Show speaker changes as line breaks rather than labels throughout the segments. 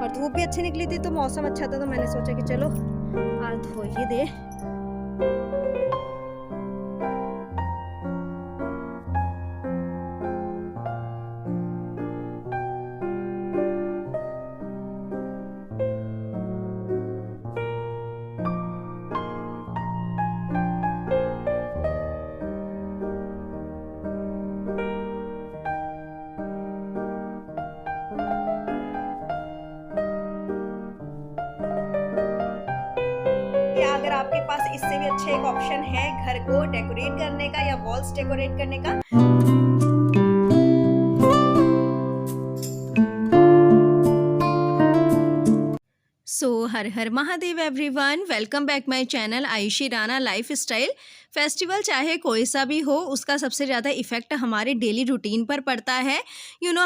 और धूप भी अच्छी निकली थी तो मौसम अच्छा था, तो मैंने सोचा कि चलो आज धो ही दे। अगर आपके पास इससे भी अच्छा एक ऑप्शन है घर को डेकोरेट करने का या वॉल्स डेकोरेट करने का, हर हर Mahadev everyone, welcome back my channel Ayushi Rana lifestyle. Festival चाहे कोई सा भी हो, उसका सबसे ज़्यादा इफ़ेक्ट हमारे डेली रूटीन पर पड़ता है।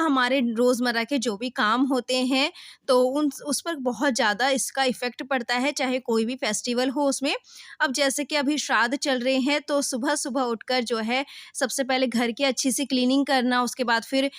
हमारे रोज़मर्रा के जो भी काम होते हैं तो उस पर बहुत ज़्यादा इसका इफ़ेक्ट पड़ता है, चाहे कोई भी फेस्टिवल हो उसमें। अब जैसे कि अभी श्राद्ध चल रहे हैं तो सुबह सुबह उठकर जो है सबसे पहले घर की अच्छी सी क्लीनिंग करना, उसके बाद फिर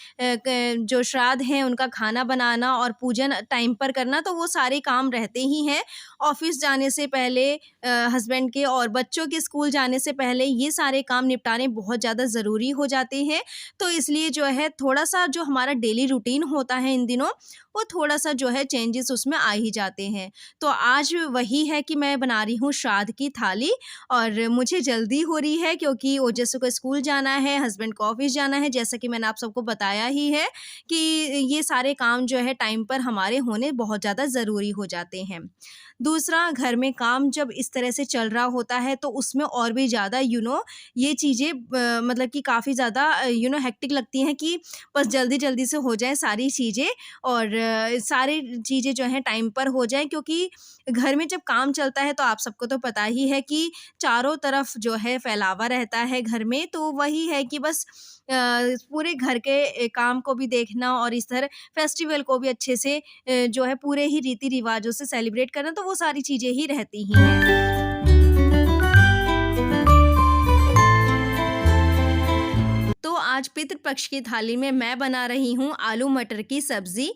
जो श्राद्ध हैं उनका खाना बनाना और पूजन टाइम पर करना, तो वो सारे काम रहते ही हैं। ऑफिस जाने से पहले, हस्बैंड के और बच्चों के स्कूल जाने से पहले ये सारे काम निपटाने बहुत ज़्यादा ज़रूरी हो जाते हैं। तो इसलिए जो है थोड़ा-सा जो हमारा डेली रूटीन होता है इन दिनों, वो थोड़ा-सा जो है चेंजेस उसमें आ ही जाते हैं। तो आज वही है कि मैं बना रही हूँ श्राद्ध की थाली, और मुझे जल्दी हो रही है क्योंकि ओजस्सु को स्कूल जाना है, हस्बैंड को ऑफिस जाना है। जैसा कि मैंने आप सबको बताया ही है कि ये सारे काम जो है टाइम पर हमारे होने बहुत ज़्यादा ज़रूरी हो जाते हैं। दूसरा, घर में काम जब इस तरह से चल रहा होता है तो उसमें और भी ज़्यादा ये चीज़ें मतलब कि काफ़ी ज़्यादा हेक्टिक लगती हैं कि बस जल्दी-जल्दी से हो जाए सारी चीज़ें, और सारी चीज़ें जो हैं टाइम पर हो जाएँ, क्योंकि घर में जब काम चलता है तो आप सबको तो पता ही है कि चारों तरफ जो है फैलावा रहता है घर में। तो वही है कि बस पूरे घर के काम को भी देखना और इस तरह फेस्टिवल को भी अच्छे से जो है पूरे ही रीति रिवाजों से सेलिब्रेट करना, तो वो सारी चीज़ें ही रहती ही हैं। तो आज पितृपक्ष की थाली में मैं बना रही हूँ आलू मटर की सब्ज़ी।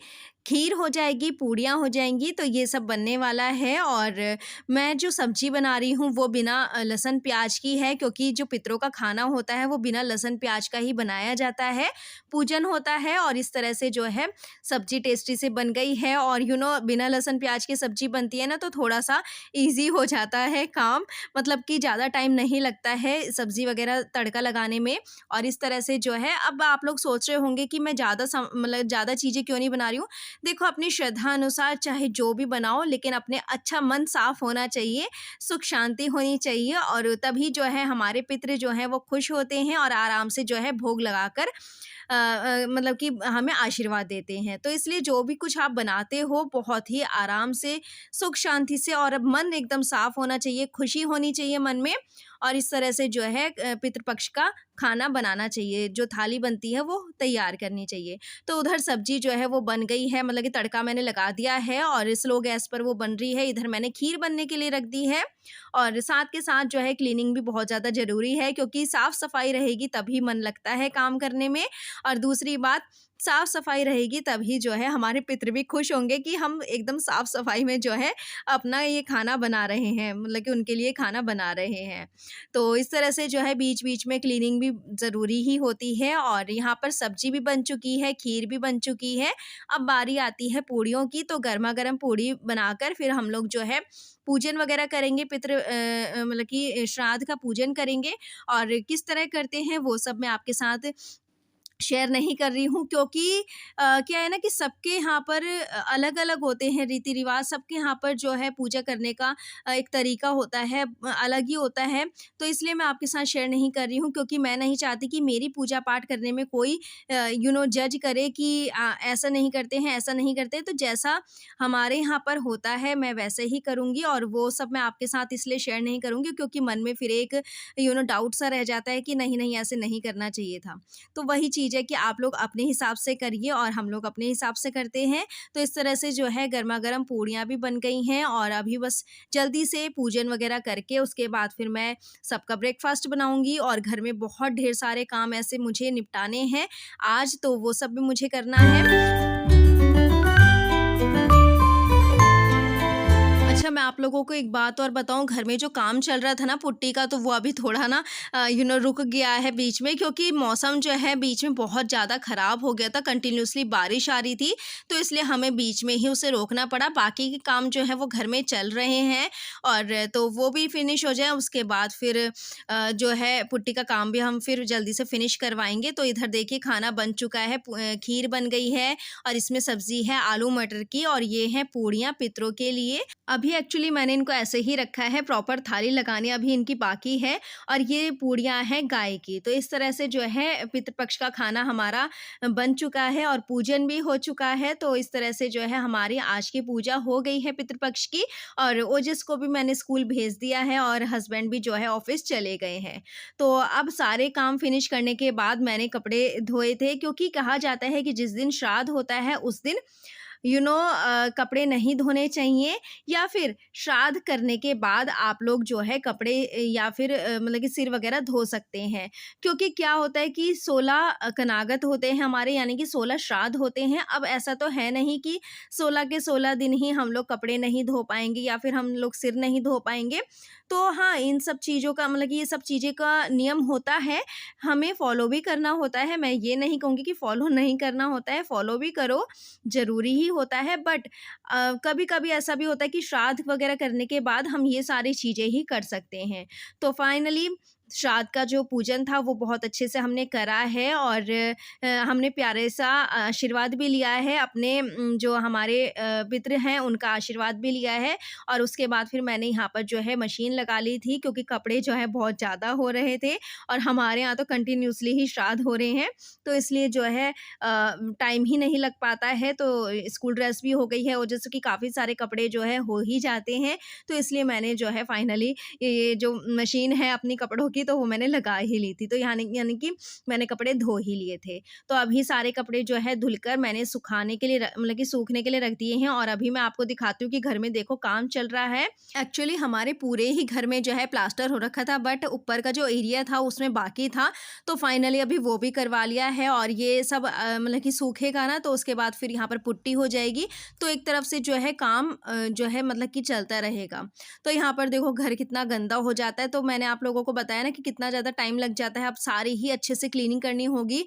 खीर हो जाएगी, पूड़ियाँ हो जाएँगी, तो ये सब बनने वाला है। और मैं जो सब्ज़ी बना रही हूँ वो बिना लहसुन प्याज की है, क्योंकि जो पितरों का खाना होता है वो बिना लहसुन प्याज का ही बनाया जाता है, पूजन होता है। और इस तरह से जो है सब्ज़ी टेस्टी से बन गई है। और बिना लहसुन प्याज की सब्ज़ी बनती है ना, तो थोड़ा-सा ईज़ी हो जाता है काम, मतलब कि ज़्यादा टाइम नहीं लगता है सब्ज़ी वग़ैरह तड़का लगाने में। और इस तरह से जो है, अब आप लोग सोच रहे होंगे कि मैं ज़्यादा चीज़ें क्यों नहीं बना रही हूँ। देखो, अपनी श्रद्धा अनुसार चाहे जो भी बनाओ, लेकिन अपने अच्छा मन साफ होना चाहिए, सुख शांति होनी चाहिए, और तभी जो है हमारे पितृ जो हैं वो खुश होते हैं और आराम से जो है भोग लगाकर मतलब कि हमें आशीर्वाद देते हैं। तो इसलिए जो भी कुछ आप बनाते हो बहुत ही आराम से, सुख शांति से, और मन एकदम साफ होना चाहिए, खुशी होनी चाहिए मन में, और इस तरह से जो है पितृपक्ष का खाना बनाना चाहिए, जो थाली बनती है वो तैयार करनी चाहिए। तो उधर सब्जी जो है वो बन गई है, मतलब कि तड़का मैंने लगा दिया है और स्लो गैस पर वो बन रही है। इधर मैंने खीर बनने के लिए रख दी है, और साथ के साथ जो है क्लीनिंग भी बहुत ज़्यादा ज़रूरी है, क्योंकि साफ़ सफाई रहेगी तभी मन लगता है काम करने में। और दूसरी बात, साफ सफाई रहेगी तभी जो है हमारे पितृ भी खुश होंगे कि हम एकदम साफ सफाई में जो है अपना ये खाना बना रहे हैं, मतलब कि उनके लिए खाना बना रहे हैं। तो इस तरह से जो है बीच-बीच में क्लीनिंग भी ज़रूरी ही होती है। और यहाँ पर सब्जी भी बन चुकी है, खीर भी बन चुकी है। अब बारी आती है पूड़ियों की, तो गरमा-गरम पूड़ी बनाकर फिर हम लोग जो है पूजन वगैरह करेंगे, मतलब कि श्राद्ध का पूजन करेंगे। और किस तरह करते हैं वो सब मैं आपके साथ शेयर नहीं कर रही हूँ, क्योंकि क्या है ना कि सबके यहाँ पर अलग-अलग होते हैं रीति-रिवाज़, सबके यहाँ पर जो है पूजा करने का एक तरीका होता है, अलग ही होता है। तो इसलिए मैं आपके साथ शेयर नहीं कर रही हूँ, क्योंकि मैं नहीं चाहती कि मेरी पूजा-पाठ करने में कोई जज करे कि ऐसा नहीं करते हैं, ऐसा नहीं करते। तो जैसा हमारे यहाँ पर होता है मैं वैसे ही करूँगी, और वो सब मैं आपके साथ इसलिए शेयर नहीं करूँगी क्योंकि मन में फिर एक डाउट सा रह जाता है कि नहीं-नहीं ऐसे नहीं करना चाहिए था। तो वही चीज़ है कि आप लोग अपने हिसाब से करिए और हम लोग अपने हिसाब से करते हैं। तो इस तरह से जो है गरमा-गरम पूड़ियाँ भी बन गई हैं, और अभी बस जल्दी से पूजन वगैरह करके उसके बाद फिर मैं सबका ब्रेकफ़ास्ट बनाऊँगी। और घर में बहुत ढेर सारे काम ऐसे मुझे निपटाने हैं आज, तो वो सब भी मुझे करना है। अच्छा, मैं आप लोगों को एक बात और बताऊँ, घर में जो काम चल रहा था ना पुट्टी का, तो वो अभी थोड़ा ना रुक गया है बीच में, क्योंकि मौसम जो है बीच में बहुत ज़्यादा ख़राब हो गया था, कंटिन्यूअसली बारिश आ रही थी, तो इसलिए हमें बीच में ही उसे रोकना पड़ा। बाकी के काम जो है वो घर में चल रहे हैं, और तो वो भी फिनिश हो जाए, उसके बाद फिर जो है पुट्टी का काम भी हम फिर जल्दी से फिनिश करवाएँगे। तो इधर देखिए खाना बन चुका है, खीर बन गई है, और इसमें सब्ज़ी है आलू मटर की, और ये हैं पूड़ियाँ पितरों के लिए। अभी एक्चुअली मैंने इनको ऐसे ही रखा है, प्रॉपर थाली लगानी अभी इनकी बाकी है, और ये पूड़ियाँ हैं गाय की। तो इस तरह से जो है पितृपक्ष का खाना हमारा बन चुका है, और पूजन भी हो चुका है। तो इस तरह से जो है हमारी आज की पूजा हो गई है पितृपक्ष की, और ओजस को भी मैंने स्कूल भेज दिया है, और हस्बैंड भी जो है ऑफिस चले गए हैं। तो अब सारे काम फिनिश करने के बाद मैंने कपड़े धोए थे, क्योंकि कहा जाता है कि जिस दिन श्राद्ध होता है उस दिन कपड़े नहीं धोने चाहिए, या फिर श्राद्ध करने के बाद आप लोग जो है कपड़े या फिर मतलब कि सिर वगैरह धो सकते हैं। क्योंकि क्या होता है कि 16 कनागत होते हैं हमारे, यानी कि 16 श्राद्ध होते हैं। अब ऐसा तो है नहीं कि 16 के 16 दिन ही हम लोग कपड़े नहीं धो पाएँगे, या फिर हम लोग सिर नहीं धो पाएँगे। तो हाँ, इन सब चीज़ों का मतलब कि ये सब चीज़ें का नियम होता है, हमें फ़ॉलो भी करना होता है। मैं ये नहीं कहूँगी कि फ़ॉलो नहीं करना होता है, फ़ॉलो भी करो, ज़रूरी ही होता है। बट कभी-कभी ऐसा भी होता है कि श्राद्ध वगैरह करने के बाद हम ये सारी चीज़ें ही कर सकते हैं। तो फाइनली श्राद्ध का जो पूजन था वो बहुत अच्छे से हमने करा है, और हमने प्यारे सा आशीर्वाद भी लिया है अपने जो हमारे पितृ हैं उनका आशीर्वाद भी लिया है। और उसके बाद फिर मैंने यहाँ पर जो है मशीन लगा ली थी, क्योंकि कपड़े जो है बहुत ज़्यादा हो रहे थे, और हमारे यहाँ तो कंटिन्यूअसली ही श्राद्ध हो रहे हैं, तो इसलिए जो है टाइम ही नहीं लग पाता है। तो स्कूल ड्रेस भी हो गई है, और जैसे कि काफ़ी सारे कपड़े जो है हो ही जाते हैं, तो इसलिए मैंने जो है फाइनली ये जो मशीन है अपनी कपड़ों की, तो वो मैंने लगा ही ली थी। तो यानी यानी कि मैंने कपड़े धो ही लिए थे। तो अभी सारे कपड़े जो है धुलकर मैंने सुखाने के लिए मतलब कि सूखने के लिए रख दिए हैं, और अभी मैं आपको दिखाती हूँ कि घर में देखो काम चल रहा है। एक्चुअली हमारे पूरे ही घर में जो है प्लास्टर हो रखा था, बट ऊपर का जो एरिया था उसमें बाकी था, तो फाइनली अभी वो भी करवा लिया है, और ये सब मतलब कि सूखेगा ना, तो उसके बाद फिर यहाँ पर पुट्टी हो जाएगी। तो एक तरफ से जो है काम जो है मतलब कि चलता रहेगा। तो यहाँ पर देखो घर कितना गंदा हो जाता है, तो मैंने आप लोगों को बताया ना कि कितना ज़्यादा टाइम लग जाता है। अब सारी ही अच्छे से क्लीनिंग करनी होगी।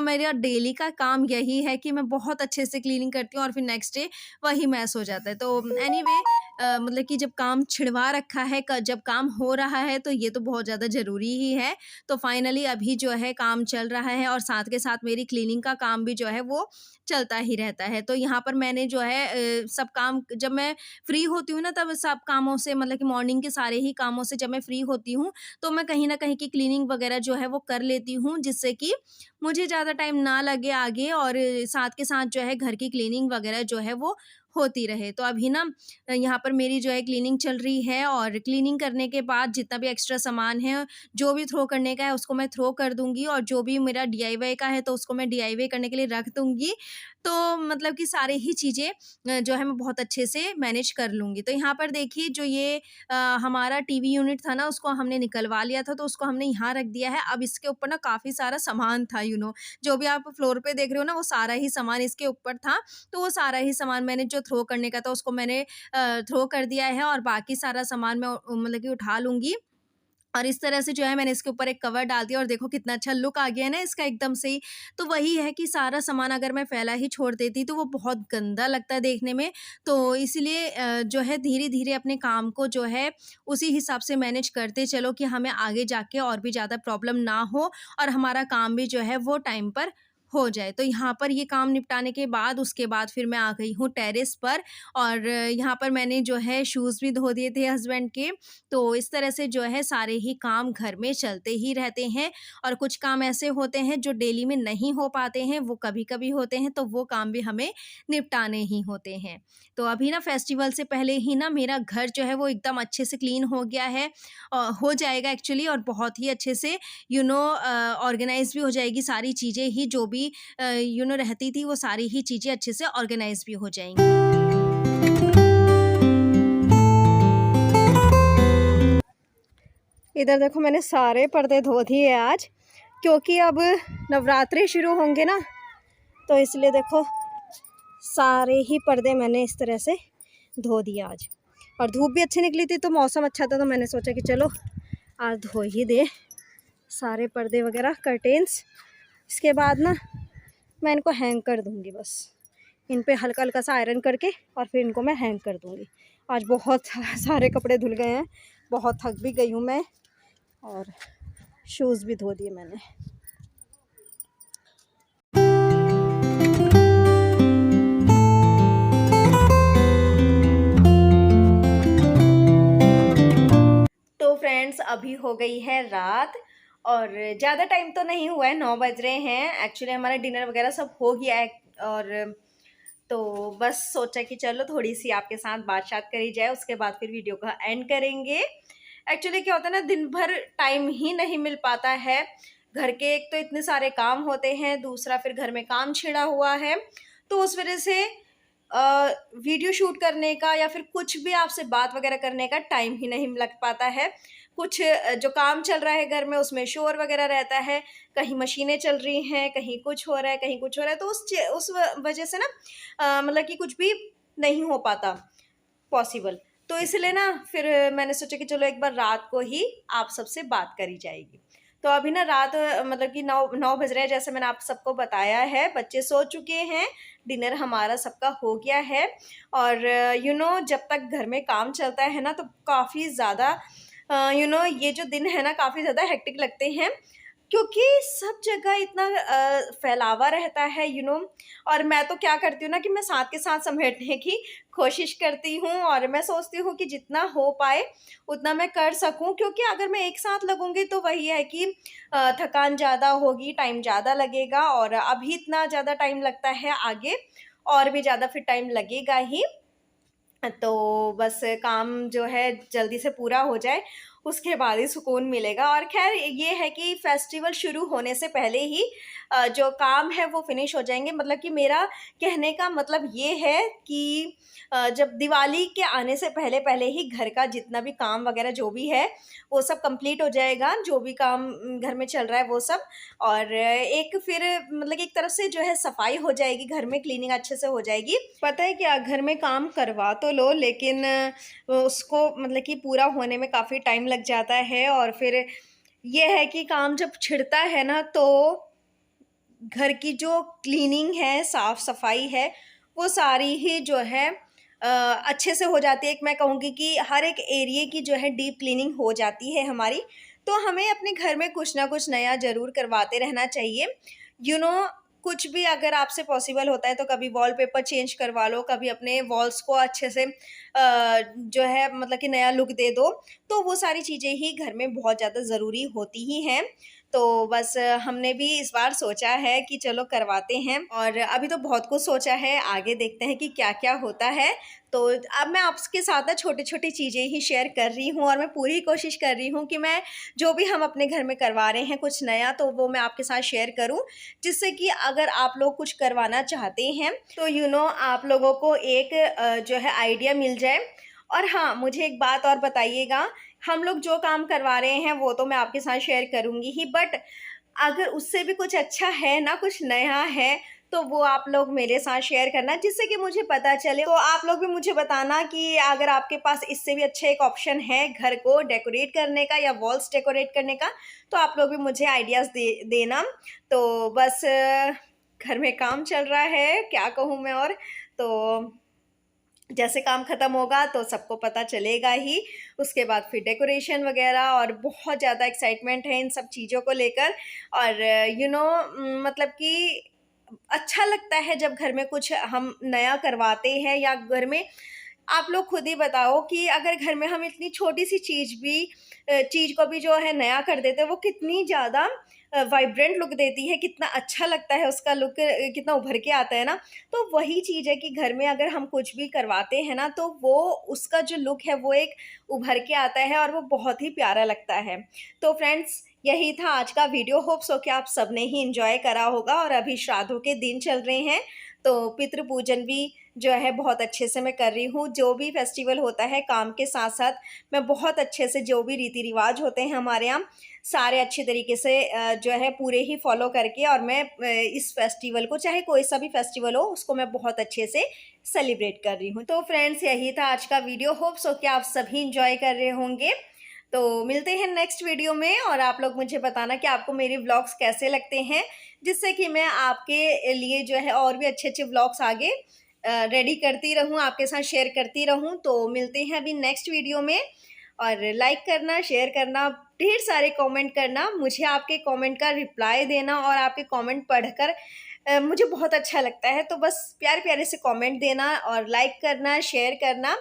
मेरा डेली का काम यही है कि मैं बहुत अच्छे से क्लीनिंग करती हूँ, और फिर नेक्स्ट डे वही मैस हो जाता है। तो एनीवे मतलब कि जब काम छिड़वा रखा है, जब काम हो रहा है, तो ये तो बहुत ज़्यादा ज़रूरी ही है। तो फाइनली अभी जो है काम चल रहा है, और साथ के साथ मेरी क्लीनिंग का काम भी जो है वो चलता ही रहता है। तो यहाँ पर मैंने जो है सब काम जब मैं फ्री होती हूँ ना, तब सब कामों से मतलब कि मॉर्निंग के सारे ही कामों से जब मैं फ्री होती हूँ, तो मैं कहीं न कहीं की क्लीनिंग वगैरह जो है वो कर लेती हूँ, जिससे कि मुझे ज़्यादा टाइम ना लगे आगे, और साथ के साथ जो है घर की क्लीनिंग वगैरह जो है वो होती रहे। तो अभी ना यहाँ पर मेरी जो है क्लीनिंग चल रही है, और क्लीनिंग करने के बाद जितना भी एक्स्ट्रा सामान है, जो भी थ्रो करने का है उसको मैं थ्रो कर दूँगी, और जो भी मेरा डीआईवाई का है तो उसको मैं डीआईवाई करने के लिए रख दूँगी। तो मतलब कि सारी ही चीज़ें जो है मैं बहुत अच्छे से मैनेज कर लूँगी। तो यहाँ पर देखिए जो ये हमारा टीवी यूनिट था ना, उसको हमने निकलवा लिया था, तो उसको हमने यहाँ रख दिया है। अब इसके ऊपर ना काफ़ी सारा सामान था, जो भी आप फ्लोर पे देख रहे हो ना, वो सारा ही सामान इसके ऊपर था। तो वो सारा ही सामान मैंने जो थ्रो करने का था उसको मैंने थ्रो कर दिया है, और बाकी सारा सामान मैं मतलब कि उठा लूँगी। और इस तरह से जो है मैंने इसके ऊपर एक कवर डाल दिया, और देखो कितना अच्छा लुक आ गया है ना इसका एकदम से ही। तो वही है कि सारा सामान अगर मैं फैला ही छोड़ देती तो वो बहुत गंदा लगता है देखने में। तो इसलिए जो है धीरे-धीरे अपने काम को जो है उसी हिसाब से मैनेज करते चलो, कि हमें आगे जाके और भी ज़्यादा प्रॉब्लम ना हो, और हमारा काम भी जो है वो टाइम पर हो जाए। तो यहाँ पर ये काम निपटाने के बाद उसके बाद फिर मैं आ गई हूँ टेरेस पर, और यहाँ पर मैंने जो है शूज़ भी धो दिए थे हस्बैंड के। तो इस तरह से जो है सारे ही काम घर में चलते ही रहते हैं, और कुछ काम ऐसे होते हैं जो डेली में नहीं हो पाते हैं, वो कभी-कभी होते हैं, तो वो काम भी हमें निपटाने ही होते हैं। तो अभी ना फेस्टिवल से पहले ही ना मेरा घर जो है वो एकदम अच्छे से क्लीन हो गया है, हो जाएगा एक्चुअली, और बहुत ही अच्छे से ऑर्गेनाइज़ भी हो जाएगी सारी चीज़ें ही, जो भी रहती थी, वो सारी ही चीज़ें अच्छे से ऑर्गेनाइज़ भी हो जाएँगी। इधर देखो मैंने सारे पर्दे धो दिए आज, क्योंकि अब नवरात्रि शुरू होंगे ना, तो इसलिए देखो सारे ही पर्दे मैंने इस तरह से धो दिए आज। और धूप भी अच्छी निकली थी तो मौसम अच्छा था, तो मैंने सोचा कि चलो आज धो ही दे सारे पर्दे वगैरह, कर्टेन्स। इसके बाद ना मैं इनको हैंग कर दूँगी, बस इन पे हल्का हल्का सा आयरन करके और फिर इनको मैं हैंग कर दूँगी। आज बहुत सारे कपड़े धुल गए हैं, बहुत थक भी गई हूँ मैं, और शूज़ भी धो दिए मैंने। तो फ्रेंड्स अभी हो गई है रात और ज़्यादा टाइम तो नहीं हुआ है, 9 बज रहे हैं। एक्चुअली हमारा डिनर वगैरह सब हो गया है और तो बस सोचा कि चलो थोड़ी सी आपके साथ बात करी जाए, उसके बाद फिर वीडियो का एंड करेंगे। एक्चुअली क्या होता है ना, दिन भर टाइम ही नहीं मिल पाता है। घर के एक तो इतने सारे काम होते हैं, दूसरा फिर घर में काम छिड़ा हुआ है, तो उस वजह से वीडियो शूट करने का या फिर कुछ भी आपसे बात वगैरह करने का टाइम ही नहीं लग पाता है। कुछ जो काम चल रहा है घर में उसमें शोर वगैरह रहता है, कहीं मशीनें चल रही हैं, कहीं कुछ हो रहा है, कहीं कुछ हो रहा है, तो उस वजह से ना मतलब कि कुछ भी नहीं हो पाता पॉसिबल। तो इसलिए ना फिर मैंने सोचा कि चलो एक बार रात को ही आप सबसे बात करी जाएगी। तो अभी ना रात मतलब कि 9 बज रहे हैं, जैसे मैंने आप सबको बताया है। बच्चे सो चुके हैं, डिनर हमारा सबका हो गया है और जब तक घर में काम चलता है ना तो काफ़ी ज़्यादा ये जो दिन है ना काफ़ी ज़्यादा हेक्टिक लगते हैं, क्योंकि सब जगह इतना फैलावा रहता है और मैं तो क्या करती हूँ ना कि मैं साथ के साथ समेटने की कोशिश करती हूँ और मैं सोचती हूँ कि जितना हो पाए उतना मैं कर सकूँ, क्योंकि अगर मैं एक साथ लगूँगी तो वही है कि थकान ज़्यादा होगी, टाइम ज़्यादा लगेगा और अभी इतना ज़्यादा टाइम लगता है, आगे और भी ज़्यादा फिर टाइम लगेगा ही। तो बस काम जो है जल्दी से पूरा हो जाए, उसके बाद ही सुकून मिलेगा। और ख़ैर ये है कि फेस्टिवल शुरू होने से पहले ही जो काम है वो फ़िनिश हो जाएँगे। मतलब कि मेरा कहने का मतलब ये है कि जब दिवाली के आने से पहले-पहले ही घर का जितना भी काम वग़ैरह जो भी है, वो सब कंप्लीट हो जाएगा, जो भी काम घर में चल रहा है वो सब। और एक फिर मतलब कि एक तरफ से जो है सफाई हो जाएगी, घर में क्लीनिंग अच्छे से हो जाएगी। पता है क्या, घर में काम करवा तो लो लेकिन उसको मतलब कि पूरा होने में काफ़ी टाइम लग जाता है और फिर ये है कि काम जब छिड़ता है ना तो घर की जो क्लीनिंग है, साफ़-सफ़ाई है, वो सारी ही जो है अच्छे से हो जाती है। एक मैं कहूँगी कि हर एक एरिये की जो है डीप क्लीनिंग हो जाती है हमारी। तो हमें अपने घर में कुछ ना कुछ नया ज़रूर करवाते रहना चाहिए। यू नो कुछ भी अगर आपसे पॉसिबल होता है तो कभी वॉलपेपर चेंज करवा लो, कभी अपने वॉल्स को अच्छे से जो है मतलब कि नया लुक दे दो। तो वो सारी चीज़ें ही घर में बहुत ज़्यादा ज़रूरी होती ही हैं। तो बस हमने भी इस बार सोचा है कि चलो करवाते हैं और अभी तो बहुत कुछ सोचा है, आगे देखते हैं कि क्या-क्या होता है। तो अब मैं आपके साथ ना छोटी-छोटी चीज़ें ही शेयर कर रही हूँ और मैं पूरी कोशिश कर रही हूँ कि मैं जो भी हम अपने घर में करवा रहे हैं कुछ नया, तो वो मैं आपके साथ शेयर करूँ, जिससे कि अगर आप लोग कुछ करवाना चाहते हैं तो आप लोगों को एक जो है आइडिया मिल जाए। और हाँ, मुझे एक बात और बताइएगा, हम लोग जो काम करवा रहे हैं वो तो मैं आपके साथ शेयर करूँगी ही, बट अगर उससे भी कुछ अच्छा है ना, कुछ नया है, तो वो आप लोग मेरे साथ शेयर करना, जिससे कि मुझे पता चले। तो आप लोग भी मुझे बताना कि अगर आपके पास इससे भी अच्छा एक ऑप्शन है घर को डेकोरेट करने का या वॉल्स डेकोरेट करने का, तो आप लोग भी मुझे आइडियाज़ देना। तो बस घर में काम चल रहा है, क्या कहूँ मैं और। तो जैसे काम ख़त्म होगा तो सबको पता चलेगा ही, उसके बाद फिर डेकोरेशन वग़ैरह और बहुत ज़्यादा एक्साइटमेंट है इन सब चीज़ों को लेकर। और मतलब कि अच्छा लगता है जब घर में कुछ हम नया करवाते हैं, या घर में आप लोग खुद ही बताओ कि अगर घर में हम इतनी छोटी-सी चीज़ को भी जो है नया कर देते हैं, वो कितनी ज़्यादा वाइब्रेंट लुक देती है, कितना अच्छा लगता है उसका लुक, कितना उभर के आता है ना। तो वही चीज़ है कि घर में अगर हम कुछ भी करवाते हैं ना, तो वो उसका जो लुक है वो एक उभर के आता है और वो बहुत ही प्यारा लगता है। तो फ्रेंड्स यही था आज का वीडियो। होप सो कि आप सबने ही इंजॉय करा होगा। और अभी श्राद्धों के दिन चल रहे हैं तो पितृ पूजन भी जो है बहुत अच्छे से मैं कर रही हूँ। जो भी फेस्टिवल होता है काम के साथ साथ मैं बहुत अच्छे से जो भी रीति रिवाज होते हैं हमारे यहाँ सारे अच्छे तरीके से जो है पूरे ही फॉलो करके और मैं इस फेस्टिवल को चाहे कोई सा भी फेस्टिवल हो उसको मैं बहुत अच्छे से सेलिब्रेट कर रही हूँ। तो फ्रेंड्स यही था आज का वीडियो। होप सो कि आप सभी इंजॉय कर रहे होंगे। तो मिलते हैं नेक्स्ट वीडियो में और आप लोग मुझे बताना कि आपको मेरे व्लॉग्स कैसे लगते हैं, जिससे कि मैं आपके लिए जो है और भी अच्छे अच्छे व्लॉग्स आगे रेडी करती रहूं, आपके साथ शेयर करती रहूं। तो मिलते हैं अभी नेक्स्ट वीडियो में और लाइक करना, शेयर करना, ढेर सारे कमेंट करना, मुझे आपके कमेंट का रिप्लाई देना और आपके कमेंट पढ़कर मुझे बहुत अच्छा लगता है। तो बस प्यारे प्यारे से कमेंट देना और लाइक करना, शेयर करना।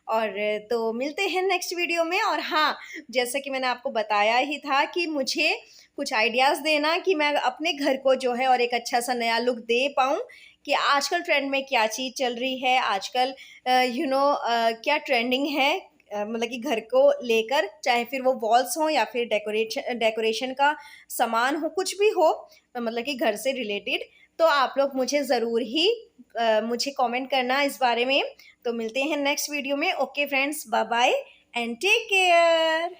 और तो मिलते हैं नेक्स्ट वीडियो में। और हाँ, जैसा कि मैंने आपको बताया ही था कि मुझे कुछ आइडियाज़ देना कि मैं अपने घर को जो है और एक अच्छा सा नया लुक दे पाऊँ कि आजकल ट्रेंड में क्या चीज़ चल रही है, आजकल क्या ट्रेंडिंग है, मतलब कि घर को लेकर, चाहे फिर वो वॉल्स हों या फिर डेकोरेशन का सामान हो, कुछ भी हो, मतलब कि घर से रिलेटेड। तो आप लोग मुझे ज़रूर ही मुझे कमेंट करना इस बारे में। तो मिलते हैं नेक्स्ट वीडियो में। Okay friends, bye bye and take care.